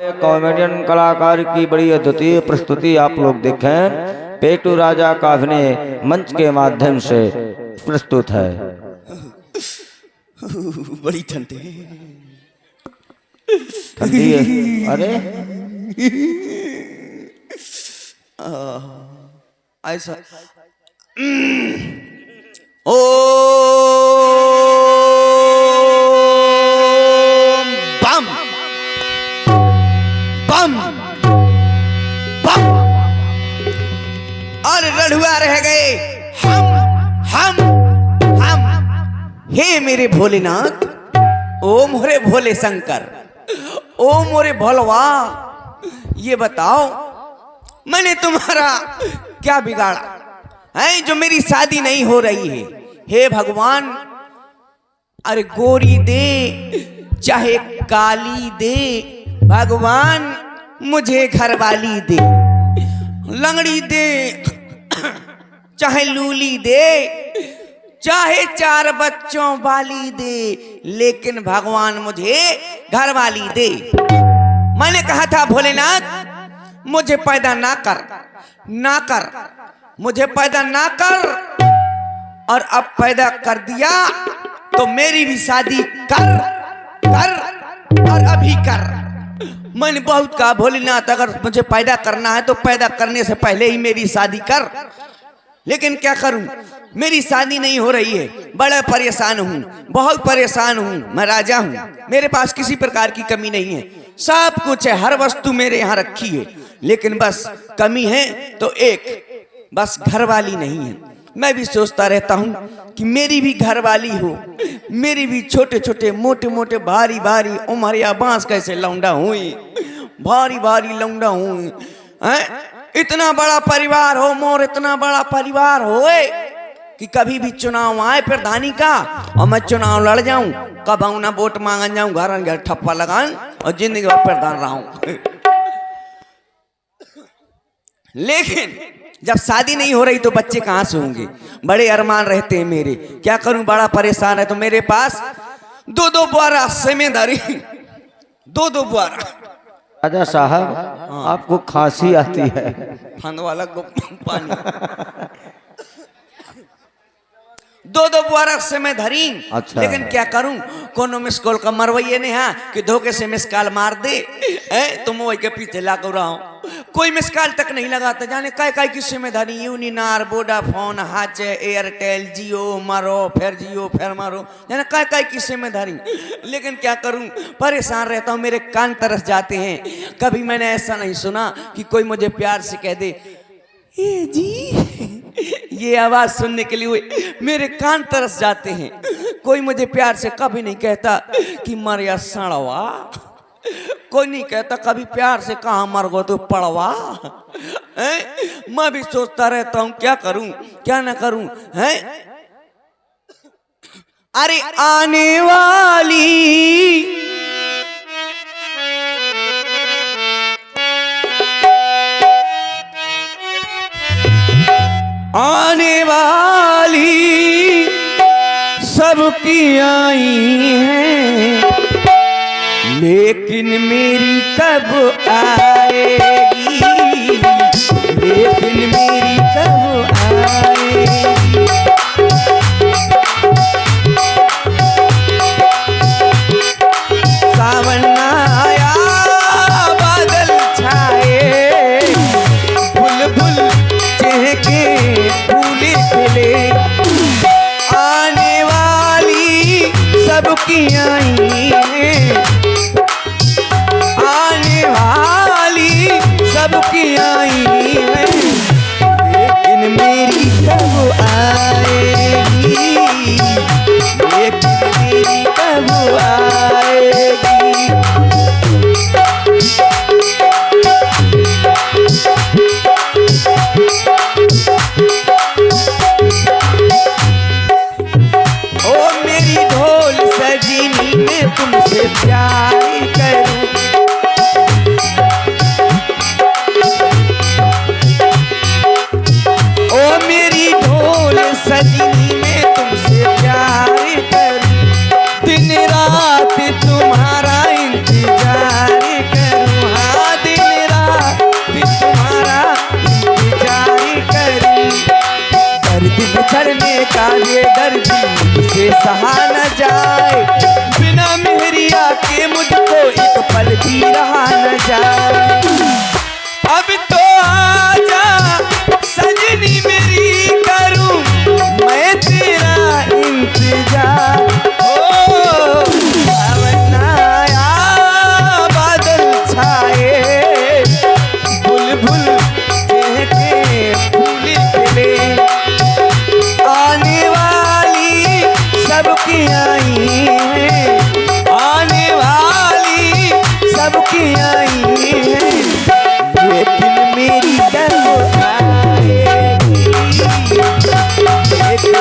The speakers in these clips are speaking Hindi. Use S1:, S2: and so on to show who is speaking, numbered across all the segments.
S1: कॉमेडियन कलाकार की बड़ी अद्वितीय प्रस्तुति आप लोग देखें। पेटू राजा का अभिनय मंच के माध्यम से प्रस्तुत है।
S2: बड़ी ठंडी
S1: ठंडी है। अरे
S2: ऐसा ओ बम बम बम और रढ़ुआ रह गए हम हे मेरे भोलेनाथ, ओ मोरे भोले शंकर, ओ मोरे भोलवा, ये बताओ मैंने तुम्हारा क्या बिगाड़ा है जो मेरी शादी नहीं हो रही है। हे भगवान, अरे गोरी दे चाहे काली दे, भगवान मुझे घरवाली दे, लंगड़ी दे चाहे लूली दे, चाहे 4 बच्चों वाली दे, लेकिन भगवान मुझे घरवाली दे। मैंने कहा था भोलेनाथ मुझे पैदा ना कर, मुझे पैदा ना कर, और अब पैदा कर दिया तो मेरी भी शादी कर और अभी कर। मैंने बहुत कहा भोलेनाथ अगर मुझे पैदा करना है तो पैदा करने से पहले ही मेरी शादी कर, लेकिन क्या करूं, मेरी शादी नहीं हो रही है। बड़ा परेशान हूं, बहुत परेशान हूं। मैं राजा हूं, मेरे पास किसी प्रकार की कमी नहीं है, सब कुछ है, हर वस्तु मेरे यहाँ रखी है, लेकिन बस कमी है तो एक, बस घरवाली नहीं है। मैं भी सोचता रहता हूँ कि मेरी भी घरवाली हो, मेरी भी छोटे छोटे मोटे मोटे भारी भारी उमरिया बांस कैसे लौंडा हुई, भारी भारी लौंडा हुई, इतना बड़ा परिवार हो मोर, इतना बड़ा परिवार होए कि कभी भी चुनाव आए प्रधानी का और मैं चुनाव लड़ जाऊं, कब आऊं ना वोट मांगन जाऊं, घर ठप्पा लगाऊं और जिंदगी भर प्रधान रहूं। लेकिन जब शादी नहीं हो रही तो बच्चे कहां से होंगे, बड़े अरमान रहते हैं मेरे, क्या करूं, बड़ा परेशान है। तो मेरे पास 2 बुआरा सेमेदारी, 2 बुआरा।
S1: राजा साहब आपको खांसी आती है,
S2: फंद वाला पानी 2 बुआरा से मैं धरी।
S1: अच्छा।
S2: लेकिन क्या करूं, कोनो मिस कॉल का मरवैये नहीं है कि धोखे से मिस कॉल मार दे, तुम वही के पीछे लागू रहो, कोई मिस कॉल तक नहीं लगाता। जाने काय की जिम्मेदारी, यूनिनार, वोडाफोन, हाच, एयरटेल, जियो मारो फिर जियो फिर मारो, जाने काय की जिम्मेदारी। लेकिन क्या करूं, परेशान रहता हूं, मेरे कान तरस जाते हैं। कभी मैंने ऐसा नहीं सुना कि कोई मुझे प्यार से कह दे ए जी, ये आवाज सुनने के लिए मेरे कान तरस जाते हैं। कोई मुझे प्यार से कभी नहीं कहता कि मर या सड़वा, कोई नहीं कहता कभी प्यार से, कहाँ मर गो तो पड़वा। मैं भी सोचता रहता हूँ क्या करूं क्या ना करूं, है अरे आने वाली सबकी आई है, लेकिन मेरी कब आएगी, लेकिन मेरी कब आएगी। सावन आया बादल छाए, बुलबुल चहके फूले खिले, आने वाली सबकी आई है, आने वाली सबकी आई है, लेकिन मेरी कब आएगी, लेकिन मेरी कब आएगी। ओ मेरी ढोल सजीनी, मैं तुमसे प्यार करूं, रहा न जाए। अब तो आजा सजनी मेरी, करूं मैं तेरा इंतजार। ओ अवनाया बादल छाए, बुलबुल कह के फूल खिले, आने वाली सबकी आई है, आने वाली सबकी आई है, लेकिन मेरी कब आएगी, लेकिन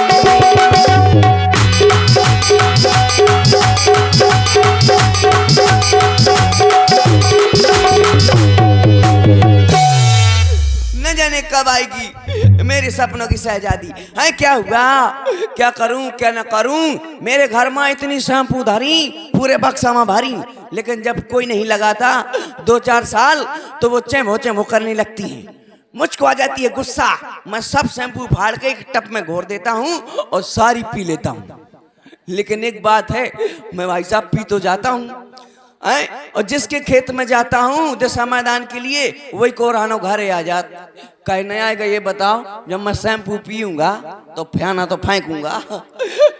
S2: न जाने कब आएगी मेरे सपनों की शहजादी। है क्या हुआ, क्या करूं क्या न करूं, मेरे घर में इतनी शैम्पू धरी पूरे बक्सा में भरी, लेकिन जब कोई नहीं लगाता 2-4 साल तो वो चेमो करने लगती है। मुझको आ जाती है गुस्सा, मैं सब शैम्पू फाड़ के एक टप में घोर देता हूँ और सारी पी लेता हूँ। लेकिन एक बात है, मैं भाई साहब पी तो जाता हूँ, और जिसके खेत में जाता हूँ दशा मैदान के लिए, वही कोरानो घरे आ जाता। कहने आएगा ये बताओ, जब मैं शैम्पू पीऊंगा तो फ्याना तो फेंकूंगा,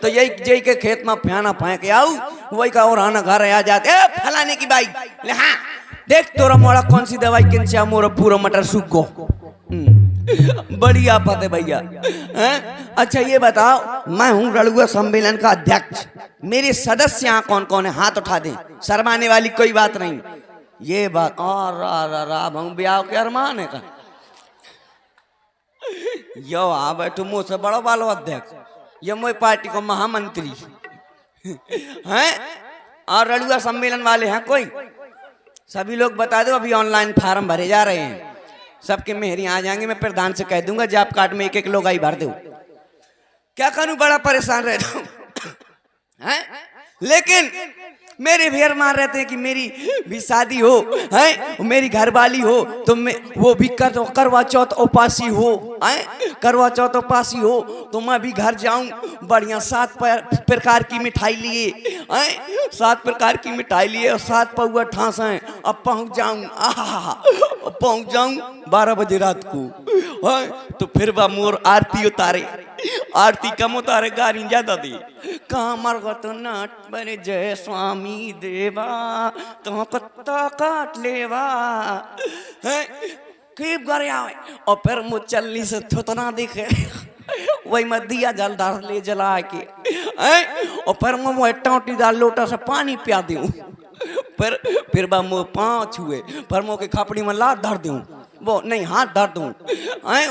S2: तो यही के खेत में फ्याना फेंक आऊ, वही का और घरे आ जाते। फलाने की बाई, हाँ देख तोरा मोड़ा कौन सी दवाई किन मोरा पूरा मटर सूख गो। बड़ी आफत है भैया। अच्छा ये बताओ, मैं हूँ रड़ुआ सम्मेलन का अध्यक्ष, मेरे सदस्य यहाँ कौन कौन है, हाथ उठा दे, शर्माने वाली कोई बात नहीं। ये बात और ब्याह के अरमान है का यो आ बैठो मुँह से बड़ो बालो अध्यक्ष, ये मोई पार्टी को महामंत्री हैं। और रड़ुआ सम्मेलन वाले हैं कोई, सभी लोग बता दो, अभी ऑनलाइन फार्म भरे जा रहे हैं, सबके मेहरी आ जाएंगे। मैं प्रधान से कह दूंगा जॉब कार्ड में एक लोग आई भर दो। क्या करूं, बड़ा परेशान रहता हूं हैं, लेकिन मेरे भी अरमान रहते हैं कि मेरी भी शादी हो, हैं मेरी घरवाली हो, तो मैं वो भी करवा चौथ उपासी हो, हैं करवा चौथ उपासी हो, तो मैं भी घर जाऊं, बढ़िया 7 प्रकार की मिठाई लिए, हैं 7 प्रकार की मिठाई लिए और 7 पौआ ठास हैं। अब पहुंच जाऊं, पहुंच जाऊं 12 बजे रात को, तो फिर वह मोर आरती उतारे, आरती कम उतारे, गारी ज्यादा दे। कामर गत नाट बने जय स्वामी देवा, तो कत्ता काट लेवा, खूब करे आवे, और फिर मुँह चलनी से थुतना दिखे, वही मैं दिया जलदार ले जला के, और फिर मैं टोटी दाल लोटा से पानी पिया दूं, फिर बा मुँह 5 हुए, फिर मुँह के खपड़ी में लात धर दूं, वो नहीं हाथ धर दूं,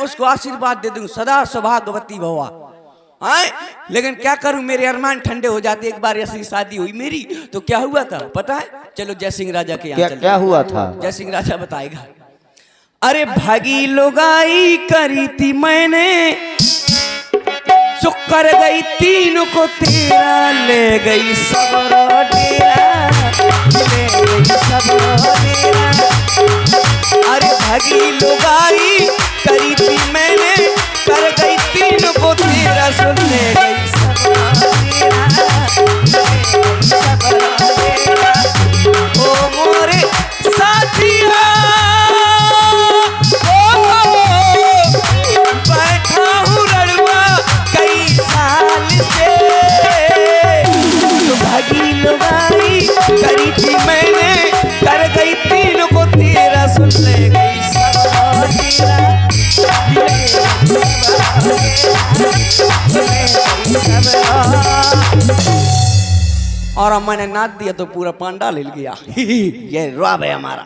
S2: उसको आशीर्वाद दे दूं, सदा सौभाग्यवती भवा। लेकिन क्या करूं, मेरे अरमान ठंडे हो जाते। एक बार ऐसी शादी हुई मेरी, तो क्या हुआ था पता है, चलो जय सिंह राजा के यहाँ
S1: क्या हुआ था,
S2: जय सिंह राजा बताएगा। अरे भागी लोगाई करी थी मैंने, चुप कर गई 3 को तेरा, ले गई सब डेरा, ले गई सब डेरा। अरे भागी लोगाई करी थी मैंने, कर गई 3 को तेरा, सुन ले गई सब डेरा, सब डेरा। ओ मोरे साथिया, बैठा हूँ रड़ुआ कई साल से, तो भागी लुगाई करी थी मैंने, कर गई 3 को तेरा, सुन ले गई सब तेरा, और मैंने नाच दिया तो पूरा पांडा ले गया। ये रॉब है हमारा।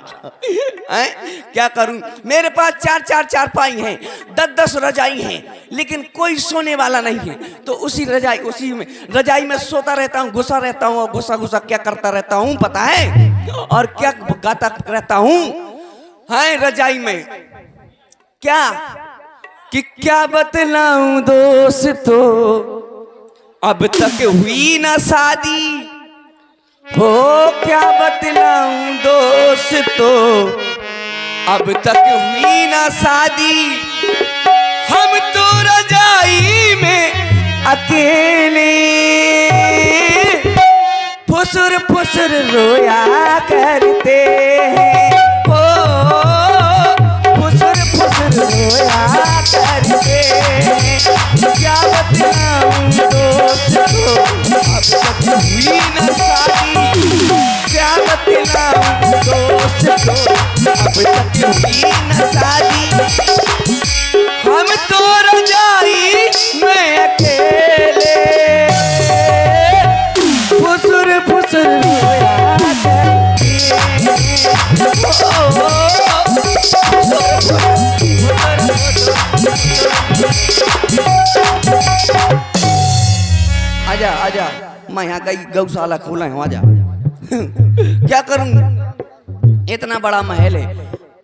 S2: क्या करूं, मेरे पास 4-4 चारपाई हैं, 10-10 रजाई हैं, लेकिन कोई सोने वाला नहीं है, तो उसी रजाई में सोता रहता हूँ, घुसा रहता हूँ, और घुसा क्या करता रहता हूँ पता है, और क्या गाता रहता हूँ रजाई में, क्या बतलाऊं दोस्तों, अब तक हुई ना शादी हो, क्या बतलाऊं दोस्तों, अब तक हुई ना शादी, हम तो रजाई में अकेले, फुसुर फुसुर रोया करते हैं, ओ फुसुर फुसुर रोया करते हैं। क्या बतलाऊं दोस्त को अब तक हुई न शादी, क्या बतलाऊं दोस्त को अब तक हुई न शादी। हम तो रजाई में अकेले फुसुर फुसुर रोया करते हैं, आजा आजा, मैं यहाँ गई गौशाला खोला हूँ, आजा। क्या करूँ, इतना बड़ा महल है,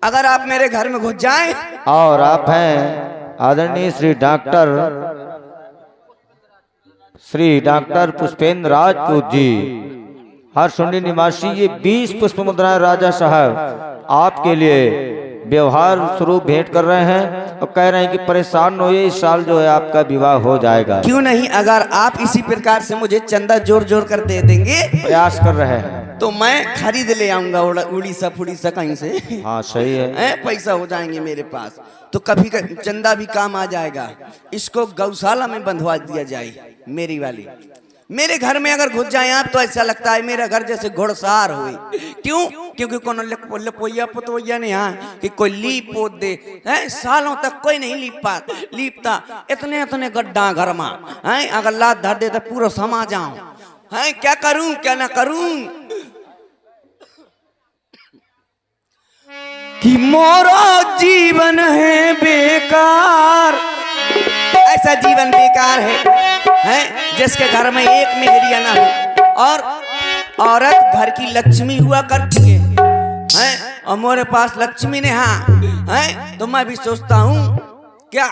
S2: अगर आप मेरे घर में घुस जाएं।
S1: और आप हैं आदरणीय श्री डॉक्टर पुष्पेंद्र राजपूत जी, हरसुंडी निवासी। ये 20 पुष्प मुद्राएं राजा साहब आपके लिए व्यवहार स्वरूप भेंट कर रहे हैं और कह रहे हैं कि परेशान न होइए, इस साल जो है आपका विवाह हो जाएगा।
S2: क्यों नहीं, अगर आप इसी प्रकार से मुझे चंदा जोर जोर कर दे देंगे,
S1: प्रयास कर रहे हैं,
S2: तो मैं खरीद ले आऊंगा उड़ीसा फुड़ीसा कहीं से।
S1: हाँ सही है,
S2: पैसा हो जाएंगे मेरे पास, तो कभी चंदा भी काम आ जाएगा। इसको गौशाला में बंधवा दिया जाए मेरी वाली। मेरे घर में अगर घुस जाए आप तो ऐसा लगता है मेरा घर जैसे घोड़सार हुई। क्यों? क्योंकि कोनो लपोया पुतोया नहीं है कि कोई लीप पोत दे है, सालों तक कोई नहीं लीपता। इतने इतने गड्ढा घर में है, अगर लात धर दे तो पूरा समा जाऊं है। क्या करूं क्या ना करूं कि मोरा जीवन है बेकार। ऐसा जीवन बेकार है जिसके घर में एक मेहरिया ना हो और औरत घर की लक्ष्मी हुआ करती है, और मेरे पास लक्ष्मी ने हाँ है, तो मैं भी सोचता हूँ क्या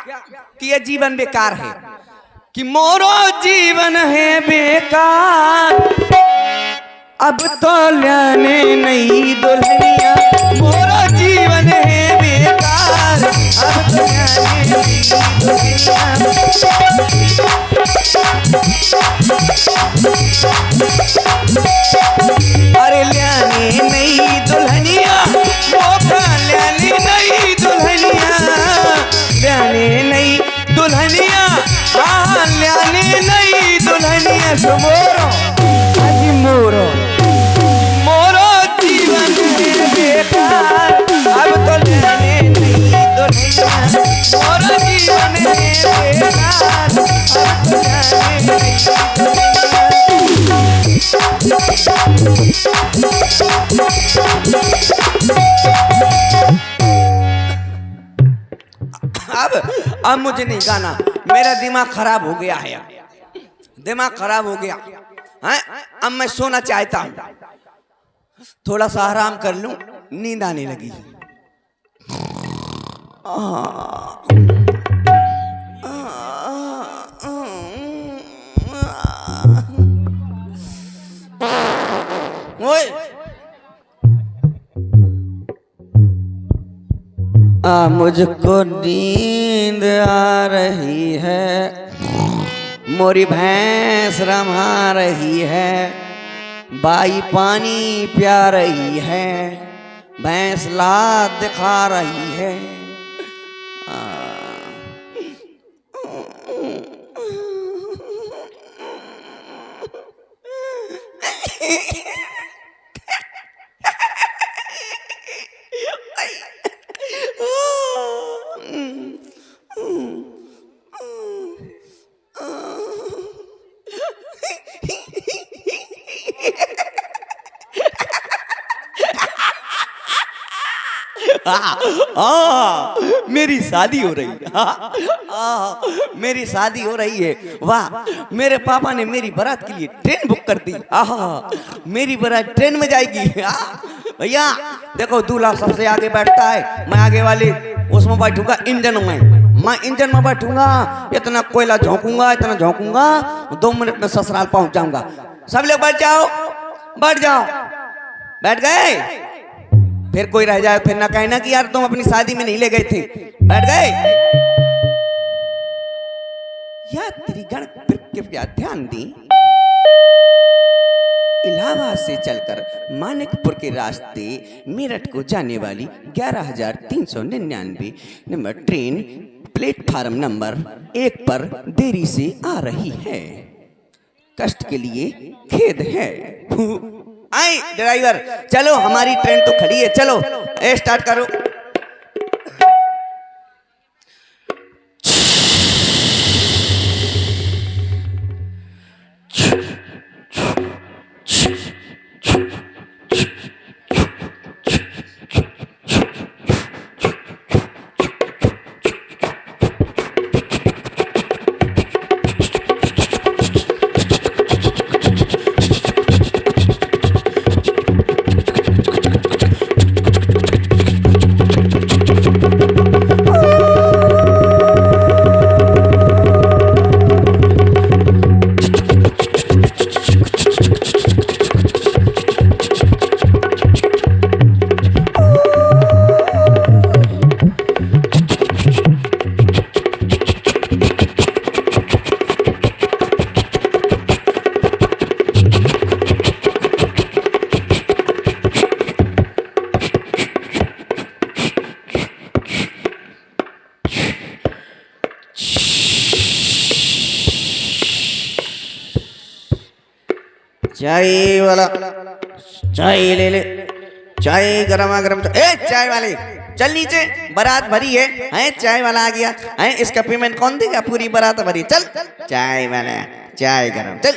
S2: कि ये जीवन बेकार है, कि मोरो जीवन है बेकार। अब तो लाने नहीं दुल्हनिया, मोरो जीवन है बेकार। अब तो लाने नहीं दुल्हनिया। अरे लाने नहीं दुल्हनिया, मौका लाने नहीं दुल्हनिया, लाने नहीं दुल्हनिया, हाँ लाने नहीं दुल्हनिया। सो मोरो अजी मोरो मोरो जीवन है बेकार। अब तो लाने नहीं दुल्हनिया, मोरो जीवन है बेकार। अब तो लाने नहीं दुल्हनिया। अब मुझे नहीं गाना, मेरा दिमाग खराब हो गया है, दिमाग खराब हो गया है। अब मैं सोना चाहता हूँ, थोड़ा सा आराम कर लूं, नींद आने लगी। ओए मुझको नींद आ रही है, मोरी भैंस रमा रही है, बाई पानी प्या रही है, भैंस लात दिखा रही है। मेरी शादी हो रही है, मेरी शादी हो रही है। वाह, मेरे पापा ने मेरी बारात के लिए ट्रेन बुक कर दी। मेरी बारात ट्रेन में जाएगी। भैया देखो, दूल्हा सबसे आगे बैठता है, मैं आगे वाले उसमें बैठूंगा इंजन में, मैं इंजन में बैठूंगा, इतना कोयला झोंकूंगा, इतना झोंकूंगा, 2 मिनट में ससुराल पहुंच जाऊंगा। सब लोग बैठ जाओ, बैठ जाओ। बैठ गए? फिर कोई रह जाए फिर ना कहना कि यार तुम अपनी शादी में नहीं ले गए थे। बैठ गए? या तेरी गण कृपया ध्यान दी। इलाहाबाद से चलकर मानिकपुर के रास्ते मेरठ को जाने वाली 11,399 नंबर ट्रेन प्लेटफार्म नंबर 1 पर देरी से आ रही है। कष्ट के लिए खेद है। आए ड्राइवर, चलो हमारी ट्रेन तो खड़ी है, चलो स्टार्ट करो। चाय वाला, चाय ले ले, चाय गरमा गरम। चाय वाले चल नीचे, बारात भरी है चाय वाला आ गया है, इसका पेमेंट कौन देगा? पूरी बारात भरी। चल चाय वाला, चाय गरम, चल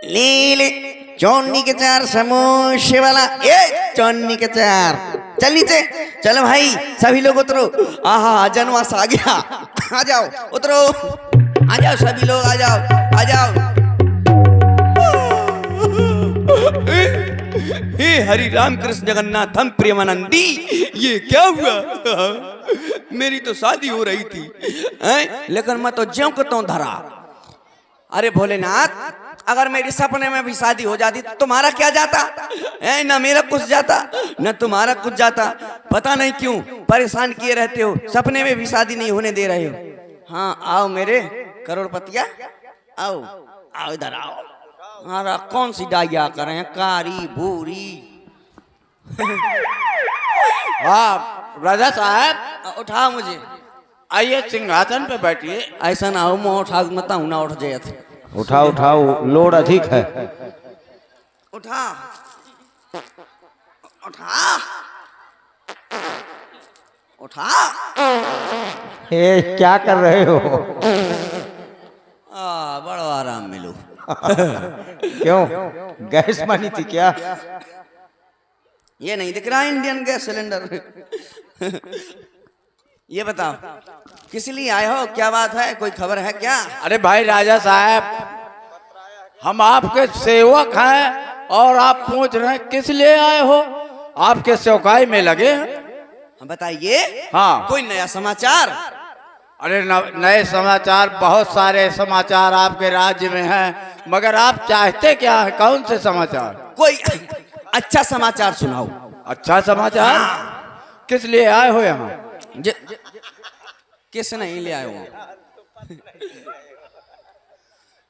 S2: ले ले। चौन्नी के 4 समोसे वाला, चौन्नी के 4। चल नीचे, चलो भाई सभी लोग उतरो। आहा जनवास आ गया, आ जाओ उतरो, आ जाओ सभी लोग, आ जाओ आ जाओ। हे हरि राम कृष्ण जगन्नाथ हम प्रेमानंदी, ये क्या हुआ? मेरी तो शादी हो रही थी लेकिन मैं तो ज्यों को त्यों धरा। अरे भोलेनाथ, अगर मेरी सपने में भी शादी हो जाती तो तुम्हारा क्या जाता? ना मेरा कुछ जाता ना तुम्हारा कुछ जाता। पता नहीं क्यों परेशान किए रहते हो, सपने में भी शादी नहीं होने दे रहे हो। हाँ आओ मेरे करोड़पतिया, आओ आओ इधर आओ। हमारा कौन सी डाइया करें, कारी भूरी।
S3: वाह राजा साहब,
S2: उठा मुझे,
S3: आइए सिंहासन पे बैठिए।
S2: ऐसा ना हो मैं उठा मत हूं ना उठ जाए।
S1: उठाओ उठाओ, लोड अधिक है।
S2: उठा उठा उठा।
S1: क्या कर रहे हो?
S2: बड़ा आराम मिलो।
S1: क्यों, गैस मानी थी क्या?
S2: ये नहीं दिख रहा इंडियन गैस सिलेंडर। ये बताओ किस लिए आए हो, क्या बात है, कोई खबर है क्या?
S3: अरे भाई राजा साहब, हम आपके सेवक हैं और आप पूछ रहे हैं किस लिए आए हो? आपके सेवकाई में लगे हैं।
S2: बताइए।
S3: हाँ।
S2: कोई नया समाचार?
S3: अरे नए समाचार, बहुत सारे समाचार आपके राज्य में हैं, मगर आप चाहते क्या है? कौन से समाचार?
S2: कोई अच्छा समाचार सुनाओ।
S3: अच्छा समाचार? किस लिए आए हो यहाँ?
S2: किस नहीं ले आए हो?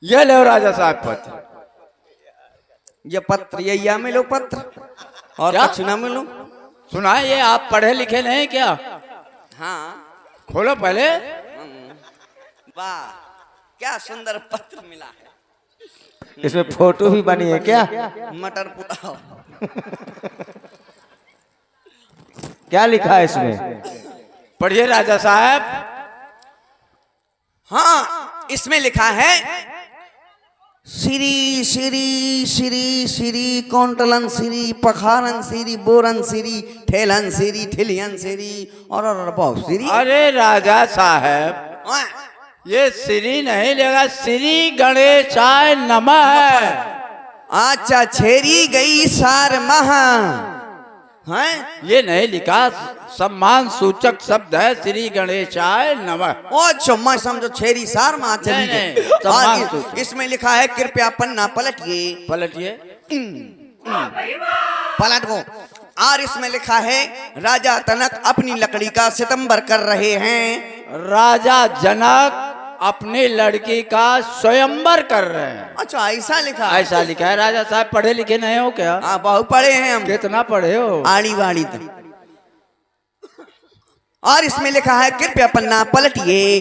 S3: ये लो राजा साहब पत्र।
S2: ये पत्र, ये या मिलो पत्र और
S3: क्या?
S2: कुछ ना मिलो।
S3: सुनाइए, आप पढ़े लिखे नहीं क्या?
S2: हाँ
S3: खोलो पहले।
S2: वाह क्या सुंदर पत्र मिला है।
S1: इसमें फोटो भी बनी है क्या?
S2: मटर पुलाव।
S1: क्या लिखा है इसमें?
S3: पढ़िए राजा साहब।
S2: हाँ इसमें लिखा है श्री श्री श्री श्री कौंटलन श्री पखारन श्री बोरन श्री ठेलन श्री ठिलियन श्री और बहुत श्री।
S3: अरे राजा साहब, ये श्री नहीं लेगा, श्री गणेशाय नमः है।
S2: अच्छा छेरी गई सार महा है,
S3: ये नहीं लिखा, सम्मान सूचक शब्द है, श्री गणेशाय नमः।
S2: अच्छा मैं समझो छेरी सार महा चली
S3: नहीं,
S2: गई।
S3: सम्मान
S2: और
S3: सूचक।
S2: इसमें लिखा है कृपया पन्ना पलटिए।
S3: पलटिए।
S2: पलट को। और इसमें लिखा है राजा तनक अपनी लकड़ी का सितंबर कर रहे हैं।
S3: राजा जनक अपनी लड़की का स्वयंवर कर रहे हैं।
S2: अच्छा ऐसा लिखा है?
S3: ऐसा लिखा है। राजा साहब पढ़े लिखे नहीं हो क्या?
S2: हाँ बहुत पढ़े हैं हम।
S3: कितना पढ़े हो?
S2: आड़ी वाड़ी तक। और इसमें लिखा है कृपया पन्ना पलटिए,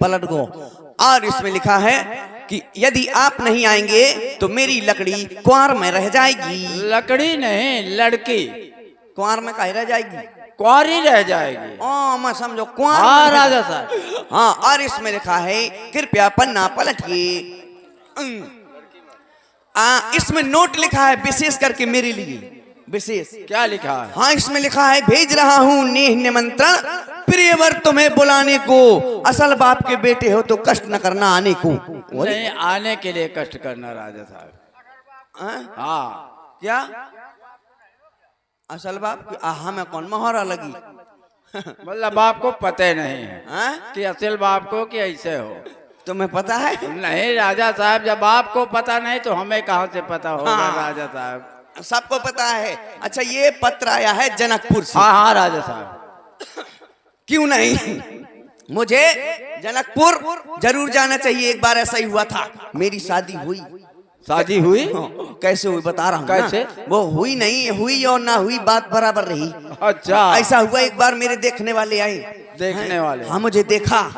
S2: पलट गो। और इसमें लिखा है कि यदि आप नहीं आएंगे तो मेरी लकड़ी कुआर में रह जाएगी।
S3: लकड़ी नहीं, लड़की
S2: कुआर में कहीं रह जाएगी?
S3: कुआरी रह जाएगी।
S2: ओ मैं समझो कुआर।
S3: हाँ राजा साहब।
S2: हाँ और इसमें लिखा है कृपया पन्ना पलटिए। इसमें नोट लिखा है विशेष करके मेरे लिए। विशेष
S3: क्या लिखा है?
S2: हाँ इसमें लिखा है भेज रहा हूँ नेह निमंत्रण प्रियवर तुम्हें बुलाने को, असल बाप के बेटे हो तो कष्ट न करना आने को।
S3: नहीं, आने के लिए कष्ट करना राजा साहब। हाँ
S2: क्या असल बाप हमें कौन मोहरा लगी?
S3: मतलब बाप को पता नहीं है
S2: हाँ?
S3: कि असल बाप को कि ऐसे हो।
S2: तुम्हें पता है?
S3: नहीं राजा साहब, जब आपको पता नहीं तो हमें कहाँ से पता होगा?
S2: हाँ।
S3: राजा साहब
S2: सबको पता है। अच्छा ये पत्र आया है जनकपुर से।
S3: हाँ हाँ राजा साहब।
S2: क्यों नहीं, मुझे जनकपुर जरूर जाना चाहिए। एक बार ऐसा ही हुआ था, मेरी शादी हुई।
S3: शादी हुई?
S2: कैसे हुई बता रहा हूँ।
S3: कैसे?
S2: वो हुई नहीं, हुई और ना हुई बात बराबर रही।
S3: अच्छा
S2: ऐसा हुआ एक बार मेरे देखने वाले आए।
S3: देखने वाले?
S2: हाँ मुझे देखा,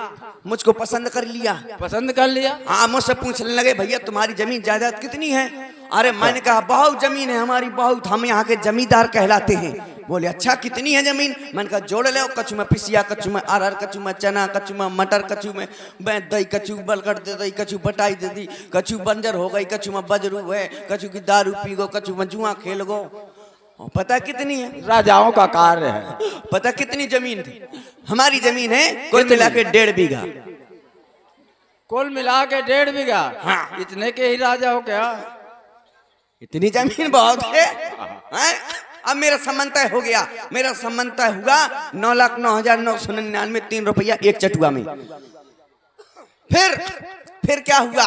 S2: मुझको पसंद कर लिया।
S3: पसंद कर लिया?
S2: हाँ मुझसे पूछने लगे भैया तुम्हारी जमीन जायदाद कितनी है? अरे मैंने कहा बहुत जमीन है हमारी, बहुत, हम यहाँ के जमींदार कहलाते हैं। बोले अच्छा कितनी है जमीन? मैंने कहा जोड़ ले, कछु में पिसिया, कछु में अरहर, कछु में चना, कछु में मटर, कछु में दही, कछु बलगड़ दे दी, कछु बटाई दे दी, कछु बंजर हो गई, कछु में बजरू है, कछु की दारू पी गो, कछु में जुआ खेल गो। पता कितनी है?
S3: राजाओं का कार्य है।
S2: पता कितनी जमीन थी? हमारी जमीन है कुल मिला के 1.5 बीघा।
S3: कुल मिला के 1.5 बीघा?
S2: हाँ।
S3: इतने के ही राजा हो क्या?
S2: इतनी जमीन बहुत है, हैं? अब मेरा संबंध तय हो गया। मेरा संबंध तय हुआ 9,09,999 3 रुपया एक चटुआ में। फिर क्या हुआ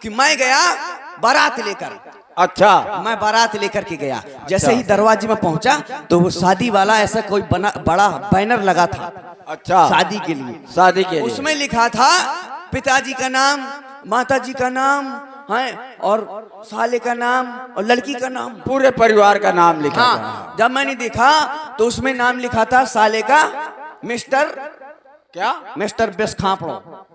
S2: कि मैं गया बारात लेकर।
S3: अच्छा
S2: मैं बारात लेकर के गया। जैसे ही दरवाजे में पहुंचा तो वो शादी वाला ऐसा कोई बड़ा बैनर लगा था।
S3: अच्छा
S2: शादी के लिए।
S3: शादी के लिए
S2: उसमें लिखा था पिताजी का नाम, माताजी का नाम है और साले का नाम और लड़की का नाम,
S3: पूरे परिवार का नाम लिखा था।
S2: हाँ जब मैंने देखा तो उसमें नाम लिखा था साले का मिस्टर बिस्खापड़ो।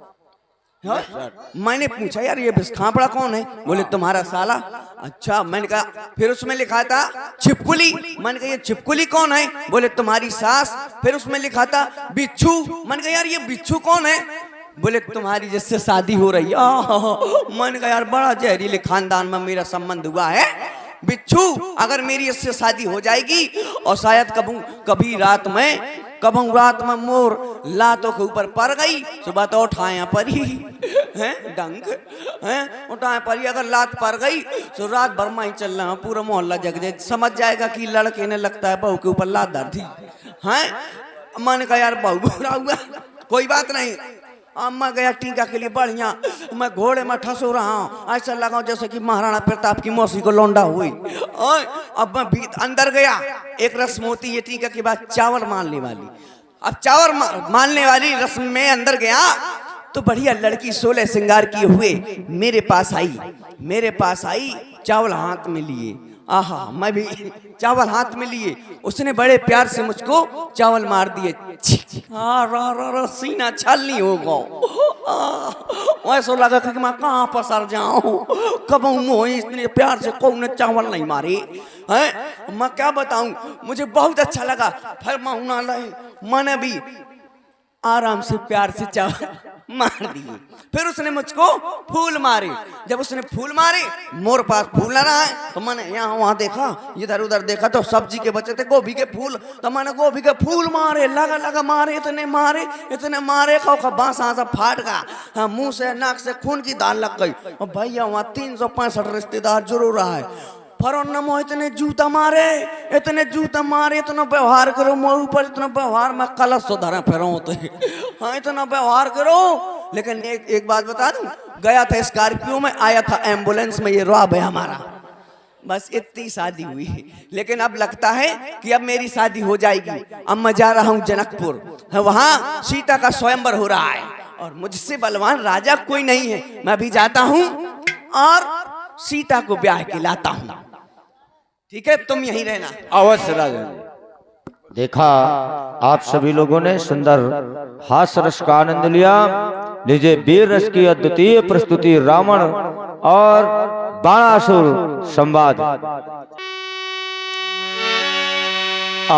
S2: मैंने पूछा यार ये बिस्खापड़ा कौन है? बोले तुम्हारा साला। अच्छा मैंने कहा, फिर उसमें लिखा था छिपकुली। मैंने कहा ये छिपकुली कौन है? बोले तुम्हारी सास। फिर उसमें लिखा था बिच्छू। मैंने कहा यार ये बिच्छू कौन है? बोले तुम्हारी जिससे शादी हो रही है। मैंने कहा यार बड़ा जहरीले खानदान में मेरा संबंध हुआ है। बिच्छू अगर मेरी इससे शादी हो जाएगी और शायद कभी रात में मोर लातों के ऊपर पड़ गई, सुबह तो उठाया पर ही हैं डंग हैं उठाया पर ही अगर लात पड़ गई तो रात भर में ही चल रहा, पूरा मोहल्ला जग जाए, समझ जाएगा कि लड़के ने लगता है बहू के ऊपर लात धर दी हैं। मैंने कहा यार बहू बुरा हुआ, कोई बात नहीं। अम्मा गया टीका के लिए बढ़िया, मैं घोड़े में ठसो रहा हूँ, ऐसा लगा जैसे कि महाराणा प्रताप की मौसी को लौंडा हुई। अब मैं अंदर गया, एक रस्म होती है टीका के बाद चावल मारने वाली। अब चावल मारने वाली रस्म में अंदर गया तो बढ़िया लड़की 16 श्रृंगार किए हुए मेरे पास आई चावल हाथ में लिए। आहा मैं भी चावल हाथ में लिए, उसने बड़े प्यार से मुझको चावल मार दिए। सीना छलनी हो गो, ऐसा लगा कि मैं कहाँ पसर जाऊं, कब इतने प्यार से कौन चावल नहीं मारे हैं। मैं क्या बताऊं, मुझे बहुत अच्छा लगा। फिर मैंने भी आराम से प्यार से चावल मार दिए। फिर उसने मुझको फूल मारे। जब उसने फूल मारे, मोर पास फूल ना रहा है तो मैंने यहाँ वहां देखा, इधर उधर देखा तो सब्जी के बचे थे गोभी के फूल, तो मैंने गोभी के फूल मारे, लगा मारे, इतने मारे का बांस फाट गया। हाँ, मुंह से नाक से खून की धार लग गई। भैया वहाँ 365 रिश्तेदार जरूर रहा है। फरो इतने जूता मारे, इतना व्यवहार करो मोर ऊपर, इतना व्यवहार में कलश सुधारा फिरो तो हाँ इतना व्यवहार करो। लेकिन एक बात बता दूं, गया था स्कॉर्पियो में, आया था एम्बुलेंस में, ये रॉब है हमारा। बस इतनी शादी हुई। लेकिन अब लगता है कि अब मेरी शादी हो जाएगी। अब मैं जा रहा हूँ जनकपुर, वहाँ सीता का स्वयंवर हो रहा है और मुझसे बलवान राजा कोई नहीं है। मैं अभी जाता हूं और सीता को ब्याह के लाता हूं। ठीक है, तुम यहीं रहना।
S3: अवश्य राजन।
S1: देखा आप सभी लोगों ने सुंदर हास्य रस का आनंद लिया। लीजिए वीर रस की अद्वितीय प्रस्तुति रावण और बाणासुर संवाद। आ